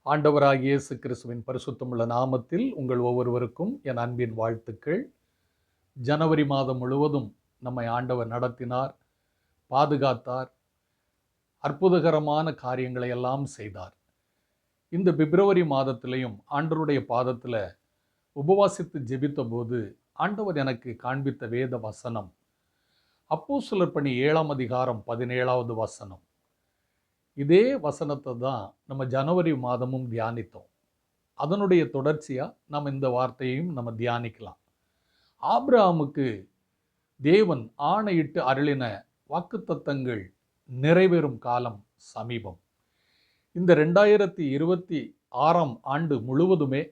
ஆண்டவராகிய இயேசு கிறிஸ்துவின் பரிசுத்தமுள்ள நாமத்தில் உங்கள் ஒவ்வொருவருக்கும் என் அன்பின் வாழ்த்துக்கள். ஜனவரி மாதம் முழுவதும் நம்மை ஆண்டவர் நடத்தினார், பாதுகாத்தார், அற்புதகரமான காரியங்களை எல்லாம் செய்தார். இந்த பிப்ரவரி மாதத்திலையும் ஆண்டவருடைய பாதத்தில் உபவாசித்து ஜெபித்த போது ஆண்டவர் எனக்கு காண்பித்த வேத வசனம் அப்போஸ்தலர் பணி 7ஆம் அதிகாரம் 17வது வசனம். இதே வசனத்தை தான் நம்ம ஜனவரி மாதமும் தியானித்தோம். அதனுடைய தொடர்ச்சியா நம்ம இந்த வார்த்தையையும் நம்ம தியானிக்கலாம். ஆபிரகாமுக்கு தேவன் ஆணையிட்டு அருளின வாக்குத்தத்தங்கள் நிறைவேறும் காலம் சமீபம். இந்த 2026ஆம் ஆண்டு முழுவதுமே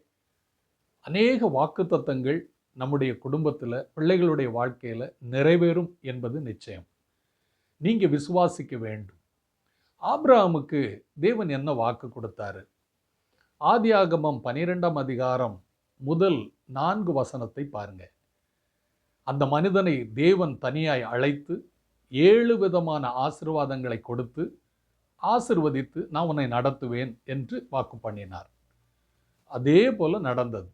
அநேக வாக்குத்தத்தங்கள் நம்முடைய குடும்பத்தில், பிள்ளைகளுடைய வாழ்க்கையில் நிறைவேறும் என்பது நிச்சயம். நீங்க விசுவாசிக்க வேண்டும். ஆபிரகாமுக்கு தேவன் என்ன வாக்கு கொடுத்தாரு? ஆதியாகமம் 12ஆம் அதிகாரம் முதல் 4 வசனத்தை பாருங்க. அந்த மனிதனை தேவன் தனியாய் அழைத்து 7 விதமான ஆசீர்வாதங்களை கொடுத்து ஆசீர்வதித்து நான் உன்னை நடத்துவேன் என்று வாக்கு பண்ணினார். அதே போல நடந்தது.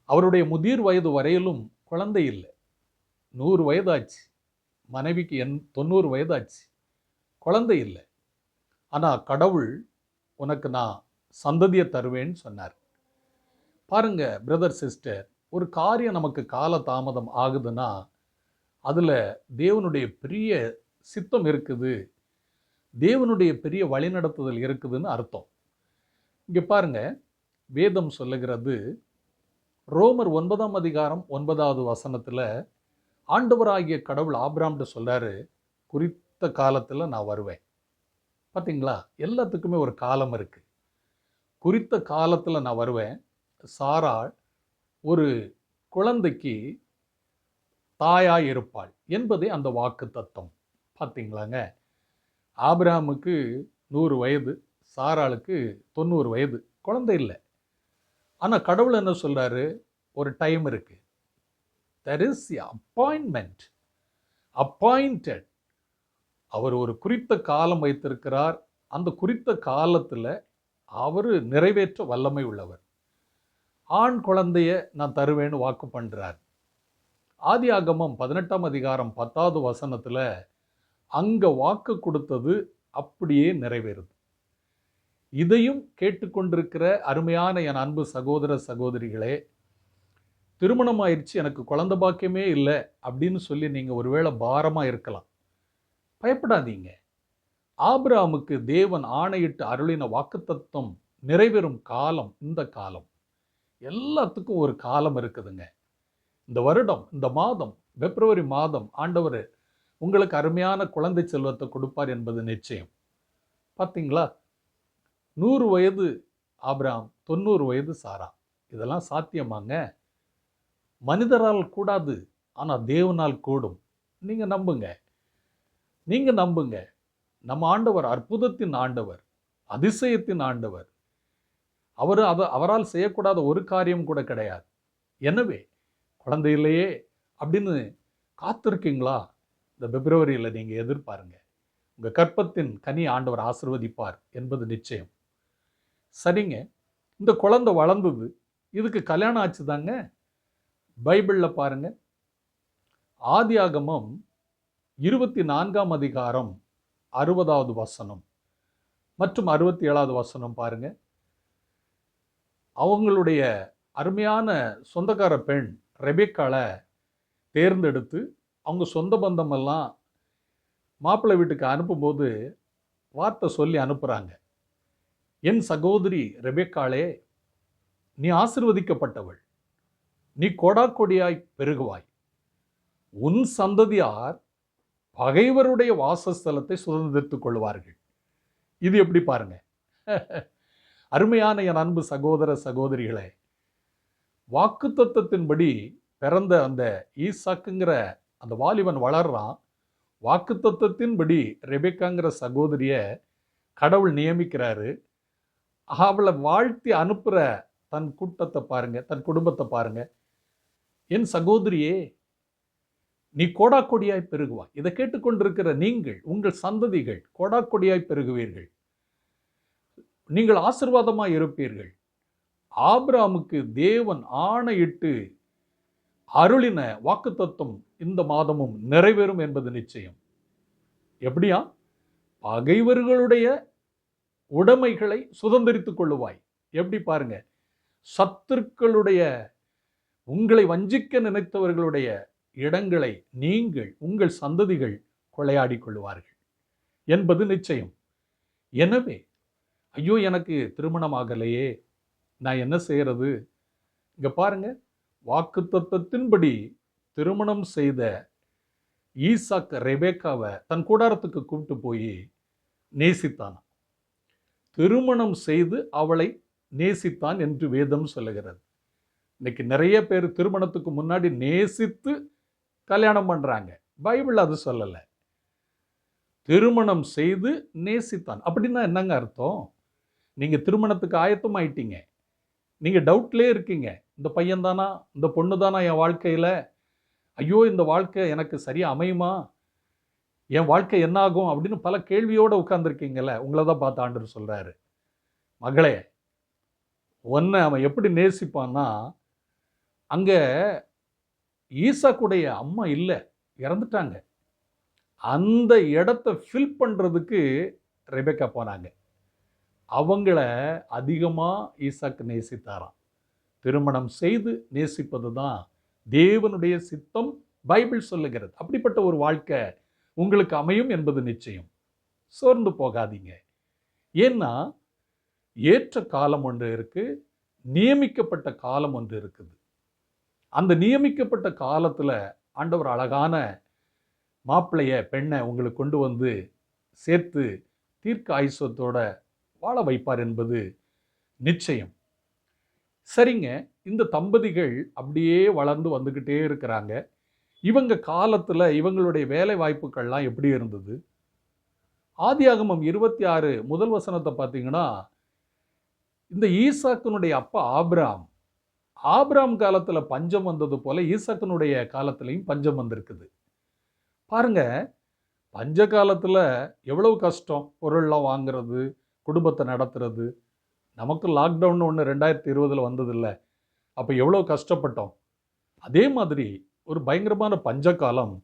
அவருடைய முதிர் வயது வரையிலும் குழந்தை இல்லை. 100 வயதாச்சு, மனைவிக்கு 90 வயதாச்சு, குழந்தை இல்லை. ஆனால் கடவுள் உனக்கு நான் சந்ததியை தருவேன்னு சொன்னார். பாருங்க பிரதர் சிஸ்டர், ஒரு காரியம் நமக்கு கால தாமதம் ஆகுதுன்னா அதில் தேவனுடைய பெரிய சித்தம் இருக்குது, தேவனுடைய பெரிய வழிநடத்துதல் இருக்குதுன்னு அர்த்தம். இங்கே பாருங்க, வேதம் சொல்லுகிறது, ரோமர் 9ஆம் அதிகாரம் 9வது வசனத்தில் ஆண்டவராகிய கடவுள் ஆபிரகாம்கிட்ட சொல்றாரு, குறித்த காலத்தில் நான் வருவேன். பார்த்தீங்களா, எல்லாத்துக்குமே ஒரு காலம் இருக்கு. குறித்த காலத்தில் நான் வருவேன். சாராள் ஒரு குழந்தைக்கு தாயாய் இருப்பாள் என்பதே அந்த வாக்கு தத்தம். பார்த்தீங்களாங்க, ஆபிரகாமுக்கு 100 வயது, சாராளுக்கு 90 வயது, குழந்தை இல்லை. ஆனால் கடவுள் என்ன சொல்றாரு? ஒரு டைம் இருக்கு. there is the appointment, appointed. அவர் ஒரு குறித்த காலம் வைத்திருக்கிறார். அந்த குறித்த காலத்தில் அவர் நிறைவேற்ற வல்லமை உள்ளவர். ஆண் குழந்தைய நான் தருவேன்னு வாக்கு பண்றார். ஆதியாகமம் 18ஆம் அதிகாரம் 10வது வசனத்துல அங்க வாக்கு கொடுத்தது அப்படியே நிறைவேறுது. இதையும் கேட்டுக்கொண்டிருக்கிற அருமையான என் அன்பு சகோதர சகோதரிகளே, திருமணம் ஆயிடுச்சு, எனக்கு குழந்தை பாக்கியமே இல்லை அப்படின்னு சொல்லி நீங்க ஒருவேளை பாரமா இருக்கலாம். பயப்படாதீங்க. ஆபிரகாமுக்கு தேவன் ஆணையிட்டு அருளின வாக்குத்தத்தம் நிறைவேறும் காலம் இந்த காலம். எல்லாத்துக்கும் ஒரு காலம் இருக்குதுங்க. இந்த வருடம், இந்த மாதம், பிப்ரவரி மாதம் ஆண்டவர் உங்களுக்கு அருமையான குழந்தை செல்வத்தை கொடுப்பார் என்பது நிச்சயம். பார்த்தீங்களா, 100 வயது ஆபிரகாம், 90 வயது சாரா. இதெல்லாம் சாத்தியமாங்க? மனிதரால் கூடாது, ஆனால் தேவனால் கூடும். நீங்க நம்புங்க, நீங்க நம்புங்க. நம்ம ஆண்டவர் அற்புதத்தின் ஆண்டவர், அதிசயத்தின் ஆண்டவர். அவரால் செய்யக்கூடாத ஒரு காரியம் கூட கிடையாது. எனவே குழந்தை இல்லையே அப்படின்னு காத்திருக்கீங்களா? இந்த பிப்ரவரியில் நீங்கள் எதிர்பாருங்க. உங்கள் கற்பத்தின் கனி ஆண்டவர் ஆசீர்வதிப்பார் என்பது நிச்சயம். சரிங்க, இந்த குழந்தை வளர்ந்தது, இதுக்கு கல்யாணம் ஆச்சு தாங்க. பைபிளில் பாருங்க, ஆதியாகமம் 24ஆம் அதிகாரம் 60வது வசனம் மற்றும் 67வது வசனம் பாருங்க. அவங்களுடைய அருமையான சொந்தக்கார பெண் ரெபெக்காளை தேர்ந்தெடுத்து அவங்க சொந்த பந்தமெல்லாம் மாப்பிள்ளை வீட்டுக்கு அனுப்பும்போது வார்த்தை சொல்லி அனுப்புகிறாங்க. என் சகோதரி ரெபெக்காளே, நீ ஆசீர்வதிக்கப்பட்டவள், நீ கொடாக்கொடியாய் பெருகுவாய், உன் சந்ததியார் பகைவருடைய வாசஸ்தலத்தை சுதந்திரித்துக் கொள்வார்கள். இது எப்படி பாருங்க. அருமையான என் அன்பு சகோதர சகோதரிகளே, வாக்குத்தத்தத்தின்படி பிறந்த அந்த ஈசாக்குங்கிற அந்த வாலிபன் வளர்றான். வாக்குத்தத்தத்தின்படி ரெபெக்காங்கிற சகோதரிய கடவுள் நியமிக்கிறாரு. அவளை வாழ்த்தி அனுப்புற தன் கூட்டத்தை பாருங்க, தன் குடும்பத்தை பாருங்க. என் சகோதரியே, நீ கோடாக்கொடியாய் பெருகுவாய். இதை கேட்டுக்கொண்டிருக்கிற நீங்கள், உங்கள் சந்ததிகள் கோடாக்கொடியாய் பெருகுவீர்கள். நீங்கள் ஆசீர்வாதமாய் இருப்பீர்கள். ஆபிரகாமுக்கு தேவன் ஆணையிட்டு அருளின வாக்குத்தத்தம் இந்த மாதமும் நிறைவேறும் என்பது நிச்சயம். எப்படியா? பகைவர்களுடைய உடைமைகளை சுதந்திரித்துக் கொள்ளுவாய். எப்படி பாருங்க, சத்துருக்களுடைய, உங்களை வஞ்சிக்க நினைத்தவர்களுடைய இடங்களை நீங்கள், உங்கள் சந்ததிகள் கொள்ளையாடி கொள்ளுவார்கள் என்பது நிச்சயம். எனவே ஐயோ எனக்கு திருமணம் ஆகலையே, நான் என்ன செய்யறது? இங்க பாருங்க, வாக்குத்தத்தத்தின்படி திருமணம் செய்த ஈசாக்கு ரெபேக்காவை தன் கூடாரத்துக்கு கூப்பிட்டு போய் நேசித்தான். திருமணம் செய்து அவளை நேசித்தான் என்று வேதம் சொல்லுகிறது. இன்னைக்கு நிறைய பேர் திருமணத்துக்கு முன்னாடி நேசித்து கல்யாணம் பண்றாங்க. பைபிள் அது சொல்லலை. திருமணம் செய்து நேசித்தான் அப்படின்னா என்னங்க அர்த்தம்? நீங்க திருமணத்துக்கு ஆயத்தம் ஆயிட்டீங்க, நீங்க டவுட்லேயே இருக்கீங்க, இந்த பையன் தானா, இந்த பொண்ணு தானா என் வாழ்க்கையில, ஐயோ இந்த வாழ்க்கை எனக்கு சரியா அமையுமா, என் வாழ்க்கை என்ன ஆகும் அப்படின்னு பல கேள்வியோடு உட்கார்ந்துருக்கீங்கல்ல. உங்களை தான் பார்த்து ஆண்டவர் சொல்றாரு, மகளே உன்னை அவன் எப்படி நேசிப்பான்னா, அங்க ஈசாக்குடைய அம்மா இல்லை, இறந்துட்டாங்க. அந்த இடத்தை ஃபில் பண்றதுக்கு ரெபேக்கா போனாங்க. அவங்கள அதிகமா ஈசாக்கு நேசித்தாராம். திருமணம் செய்து நேசிப்பது தான் தேவனுடைய சித்தம் பைபிள் சொல்லுகிறது. அப்படிப்பட்ட ஒரு வாழ்க்கை உங்களுக்கு அமையும் என்பது நிச்சயம். சோர்ந்து போகாதீங்க. ஏன்னா ஏற்ற காலம் ஒன்று இருக்கு, நியமிக்கப்பட்ட காலம் ஒன்று இருக்குது. அந்த நியமிக்கப்பட்ட காலத்துல ஆண்டவர் அழகான மாப்பிள்ளைய, பெண்ணை உங்களுக்கு கொண்டு வந்து சேர்த்து தீர்க்க ஆயுசத்தோட வாழ வைப்பார் என்பது நிச்சயம். சரிங்க, இந்த தம்பதிகள் அப்படியே வளர்ந்து வந்துக்கிட்டே இருக்கிறாங்க. இவங்க காலத்துல இவங்களுடைய வேலை வாய்ப்புகள்லாம் எப்படி இருந்தது? ஆதியாகமம் 26 முதல் வசனத்தை பார்த்தீங்கன்னா, இந்த ஈசாக்கினுடைய அப்பா ஆபிராம் காலத்துல பஞ்சம் வந்தது போல ஈசாக்கினுடைய காலத்திலையும் பஞ்சம் வந்திருக்குது. பாருங்க, பஞ்ச காலத்துல எவ்வளவு கஷ்டம், பொருள்லாம் வாங்குறது, குடும்பத்தை நடத்துறது. நமக்கு லாக்டவுன் ஒன்று 2020 வந்ததில்லை, அப்போ எவ்வளோ கஷ்டப்பட்டோம். அதே மாதிரி ஒரு பயங்கரமான பஞ்ச காலம்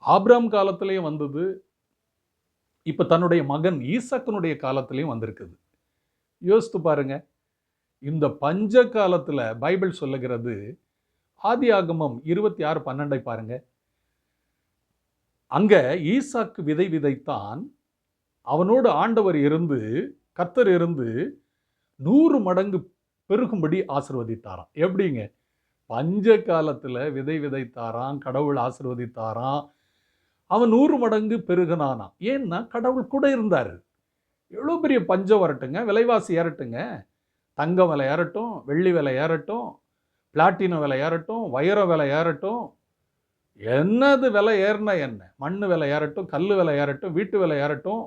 ஆபிராம் காலத்திலையும் வந்தது, இப்போ தன்னுடைய மகன் ஈசாக்கினுடைய காலத்திலையும் வந்திருக்குது. யோசித்து பாருங்க, இந்த பஞ்ச காலத்தில் பைபிள் சொல்லுகிறது, ஆதியாகமம் 26:12 பாருங்க. அங்க ஈசாக்கு விதை விதைத்தான், அவனோடு ஆண்டவர் இருந்து, கர்த்தர் இருந்து 100 மடங்கு பெருகும்படி ஆசீர்வதித்தாராம். எப்படிங்க? பஞ்ச காலத்துல விதை விதைத்தாராம், கடவுள் ஆசீர்வதித்தாராம், அவன் 100 மடங்கு பெருகினானாம். ஏன்னா கடவுள் கூட இருந்தாரு. எவ்வளோ பெரிய பஞ்சம் வரட்டுங்க, விலைவாசி ஏறட்டுங்க, தங்கம் விலை ஏறட்டும், வெள்ளி விலை ஏறட்டும், பிளாட்டினம் விலை ஏறட்டும், வைர விலை ஏறட்டும், என்னது விலை ஏறினா என்ன, மண் விலை ஏறட்டும், கல் விலை ஏறட்டும், வீட்டு விலை ஏறட்டும்,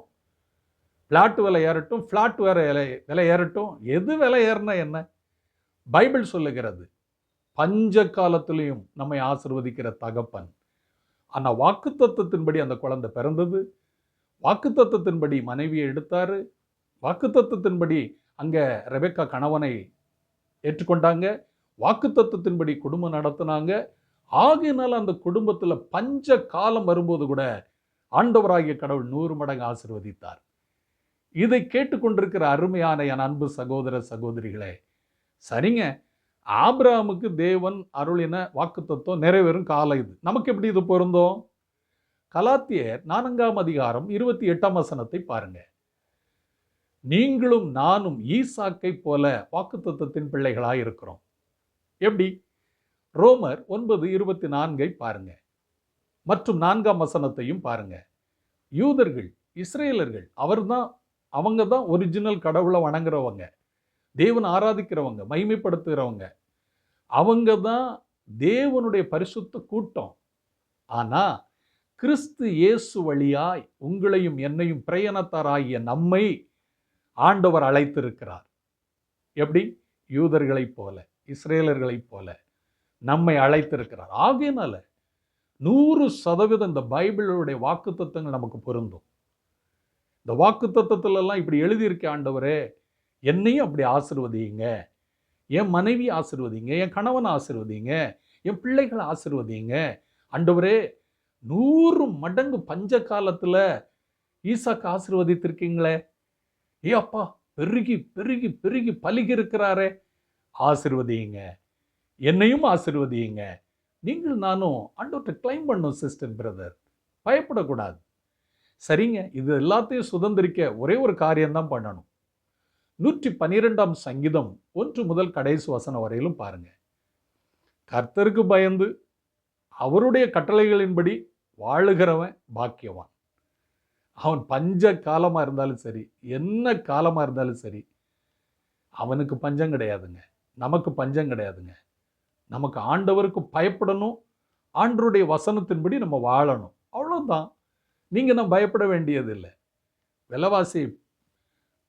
பிளாட் விலை ஏறட்டும், ஃப்ளாட் விலை ஏறட்டும், எது விலை ஏறினா என்ன? பைபிள் சொல்லுகிறது, பஞ்ச காலத்திலையும் நம்மை ஆசீர்வதிக்கிற தகப்பன். ஆனால் வாக்குத்தத்தத்தின்படி அந்த குழந்தை பிறந்தது, வாக்குத்தத்தத்தின்படி மனைவியை எடுத்தாரு, வாக்குத்தத்தத்தின்படி அங்க ரெபெக்கா கணவனை ஏற்றுக்கொண்டாங்க, வாக்குத்தத்தத்தின்படி குடும்பம் நடத்தினாங்க. ஆகையினால அந்த குடும்பத்துல பஞ்ச காலம் வரும்போது கூட ஆண்டவராகிய கடவுள் 100 மடங்கு ஆசீர்வதித்தார். இதை கேட்டுக்கொண்டிருக்கிற அருமையான என் அன்பு சகோதர சகோதரிகளே, சரிங்க, ஆபிரகாமுக்கு தேவன் அருளின வாக்குத்தத்தம் நிறைவேறும் காலம் இது. நமக்கு எப்படி இது பொருந்தும்? கலாத்தியர் 4ஆம் அதிகாரம் 28ஆம் வசனத்தை பாருங்க. நீங்களும் நானும் ஈசாக்கை போல வாக்குத்தத்தத்தின் பிள்ளைகளாய் இருக்கிறோம். எப்படி? ரோமர் 9:24 பாருங்க, மற்றும் 4ஆம் வசனத்தையும் பாருங்க. யூதர்கள், இஸ்ரேலர்கள், அவங்க தான் ஒரிஜினல் கடவுளை வணங்குறவங்க, தேவன் ஆராதிக்கிறவங்க, மகிமைப்படுத்துகிறவங்க, அவங்க தான் தேவனுடைய பரிசுத்த கூட்டம். ஆனா கிறிஸ்து இயேசு வழியாய் உங்களையும் என்னையும் பிரயாணத்தாராகிய நம்மை ஆண்டவர் அழைத்திருக்கிறார். எப்படி? யூதர்களைப் போல, இஸ்ரேலர்களைப் போல நம்மை அழைத்திருக்கிறார். ஆகையினால 100% இந்த பைபிளுடைய வாக்குத்தத்தங்கள் நமக்கு பொருந்தும். இந்த வாக்குத்தத்தத்திலெல்லாம் இப்படி எழுதியிருக்க ஆண்டவரே, என்னையும் அப்படி ஆசீர்வதிங்க, என் மனைவி ஆசீர்வதிங்க, என் கணவன் ஆசீர்வதிங்க, என் பிள்ளைகளை ஆசீர்வதிங்க. ஆண்டவரே 100 மடங்கு பஞ்ச காலத்துல ஈசாக்கு ஆசீர்வதித்திருக்கீங்களே, ஏ அப்பா பெருகி பெருகி பெருகி பலுகி இருக்கிறாரே, ஆசீர்வதிங்க, என்னையும் ஆசீர்வதிங்க. நீங்கள் நானும் ஆண்டவர்கிட்ட கிளைம் பண்ணும் சிஸ்டர் பிரதர், பயப்படக்கூடாது. சரிங்க, இது எல்லாத்தையும் சுதந்திரிக்க ஒரே ஒரு காரியம்தான் பண்ணணும். 112ஆம் சங்கீதம் 1 முதல் கடைசி வசனம் வரையிலும் பாருங்க. கர்த்தருக்கு பயந்து அவருடைய கட்டளைகளின்படி வாழுகிறவன் பாக்கியவான். அவன் பஞ்ச காலமா இருந்தாலும் சரி, என்ன காலமா இருந்தாலும் சரி, அவனுக்கு பஞ்சம் கிடையாதுங்க, நமக்கு பஞ்சம் கிடையாதுங்க. நமக்கு ஆண்டவருக்கு பயப்படணும், ஆண்டவருடைய வசனத்தின்படி நம்ம வாழணும், அவ்வளவுதான். நீங்க நான் பயப்பட வேண்டியதில்லை. விலைவாசி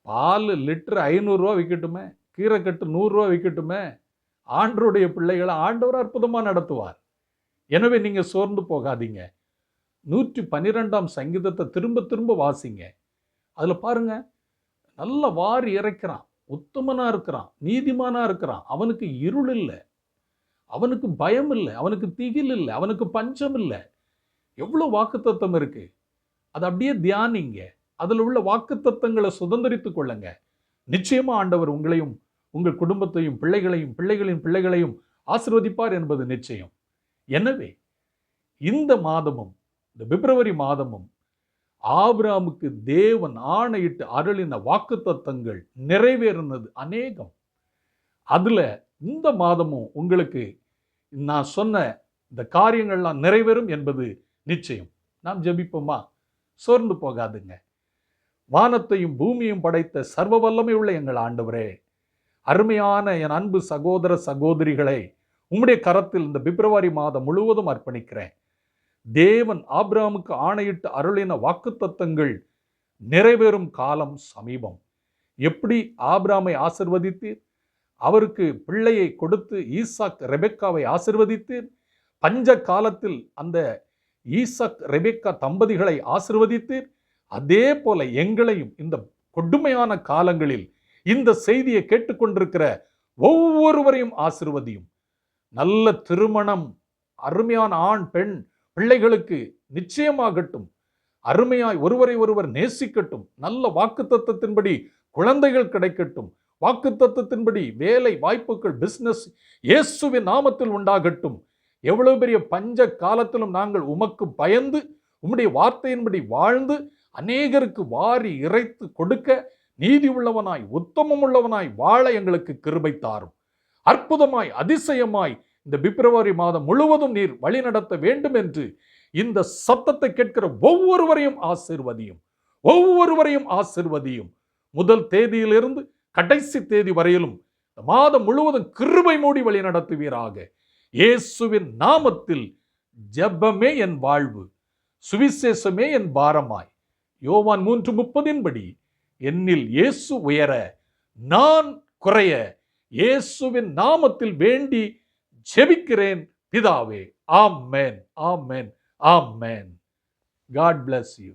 பால் லிட்டர் 500 ரூபா விற்கட்டுமே, கீரைக்கட்டு 100 ரூபா விற்கட்டுமே, ஆண்டவருடைய பிள்ளைகளை ஆண்டவர் அற்புதமா நடத்துவார். எனவே நீங்க சோர்ந்து போகாதீங்க. 112ஆம் சங்கீதத்தை திரும்ப திரும்ப வாசிங்க. அதுல பாருங்க, நல்ல வாரி இறைக்கிறான், உத்தமனா இருக்கிறான், நீதிமானா இருக்கிறான். அவனுக்கு இருள் இல்லை, அவனுக்கு பயம் இல்லை, அவனுக்கு திகில் இல்லை, அவனுக்கு பஞ்சம் இல்லை. எவ்வளவு வாக்குத்தத்தம் இருக்கு, அதை அப்படியே தியானிங்க. அதில் உள்ள வாக்குத்தத்தங்களை சுதந்திரித்துக் கொள்ளுங்க. நிச்சயமா ஆண்டவர் உங்களையும் உங்கள் குடும்பத்தையும் பிள்ளைகளையும் பிள்ளைகளின் பிள்ளைகளையும் ஆசீர்வதிப்பார் என்பது நிச்சயம். எனவே இந்த மாதமும், இந்த பிப்ரவரி மாதமும் ஆபிரகாமுக்கு தேவன் ஆணையிட்டு அருளின வாக்குத்தத்தங்கள் நிறைவேறினது அநேகம். அதுல இந்த மாதமும் உங்களுக்கு நான் சொன்ன இந்த காரியங்கள்லாம் நிறைவேறும் என்பது நிச்சயம். நாம் ஜெபிப்போமா? சோர்ந்து போகாதுங்க. வானத்தையும் பூமியும் படைத்த சர்வ வல்லமை உள்ள எங்கள் ஆண்டவரே, அருமையான என் அன்பு சகோதர சகோதரிகளை உம்முடைய கரத்தில் இந்த பிப்ரவரி மாதம் முழுவதும் அர்ப்பணிக்கிறேன். தேவன் ஆபிரகாமுக்கு ஆணையிட்டு அருளின வாக்குத்தத்தங்கள் நிறைவேறும் காலம் சமீபம். எப்படி ஆபிரகாமை ஆசிர்வதித்தீர், அவருக்கு பிள்ளையை கொடுத்து ஈசாக் ரெபெக்காவை ஆசிர்வதித்தீர், பஞ்ச காலத்தில் அந்த ஈசாக் ரெபெக்கா தம்பதிகளை ஆசிர்வதித்தீர், அதே போல எங்களையும் இந்த கொடுமையான காலங்களில் இந்த செய்தியை கேட்டுக்கொண்டிருக்கிற ஒவ்வொருவரையும் ஆசிர்வதியும். நல்ல திருமணம், அருமையான ஆண் பெண் பிள்ளைகளுக்கு நிச்சயமாகட்டும், அருமையாய் ஒருவரை ஒருவர் நேசிக்கட்டும், நல்ல வாக்குத்தத்தத்தின்படி குழந்தைகள் கிடைக்கட்டும், வாக்குத்தத்தத்தின்படி வேலை வாய்ப்புகள், பிசினஸ் இயேசுவின் நாமத்தில் உண்டாகட்டும். எவ்வளவு பெரிய பஞ்ச காலத்திலும் நாங்கள் உமக்கு பயந்து உம்முடைய வார்த்தையின்படி வாழ்ந்து அநேகருக்கு வாரி இறைத்து கொடுக்க நீதி உள்ளவனாய் உத்தமம் உள்ளவனாய் வாழ எங்களுக்கு கிருபை தாரும். அற்புதமாய் அதிசயமாய் இந்த பிப்ரவரி மாதம் முழுவதும் நீர் வழி நடத்த வேண்டும் என்று இந்த சத்தத்தை கேட்கிற ஒவ்வொருவரையும் ஆசீர்வதியும், ஒவ்வொருவரையும் ஆசீர்வதியும். முதல் தேதியிலிருந்து கடைசி தேதி வரையிலும் மாதம் முழுவதும் கிருபை மூடி வழி நடத்துவீராக. இயேசுவின் நாமத்தில் ஜெபமே என் வாழ்வு, சுவிசேஷமே என் பாரமாய். யோவான் 3:30 என்னில் இயேசு உயர நான் குறைய இயேசுவின் நாமத்தில் வேண்டி ஜெபிக்கிறேன் பிதாவே. ஆமென், ஆமென், ஆமென். God bless you.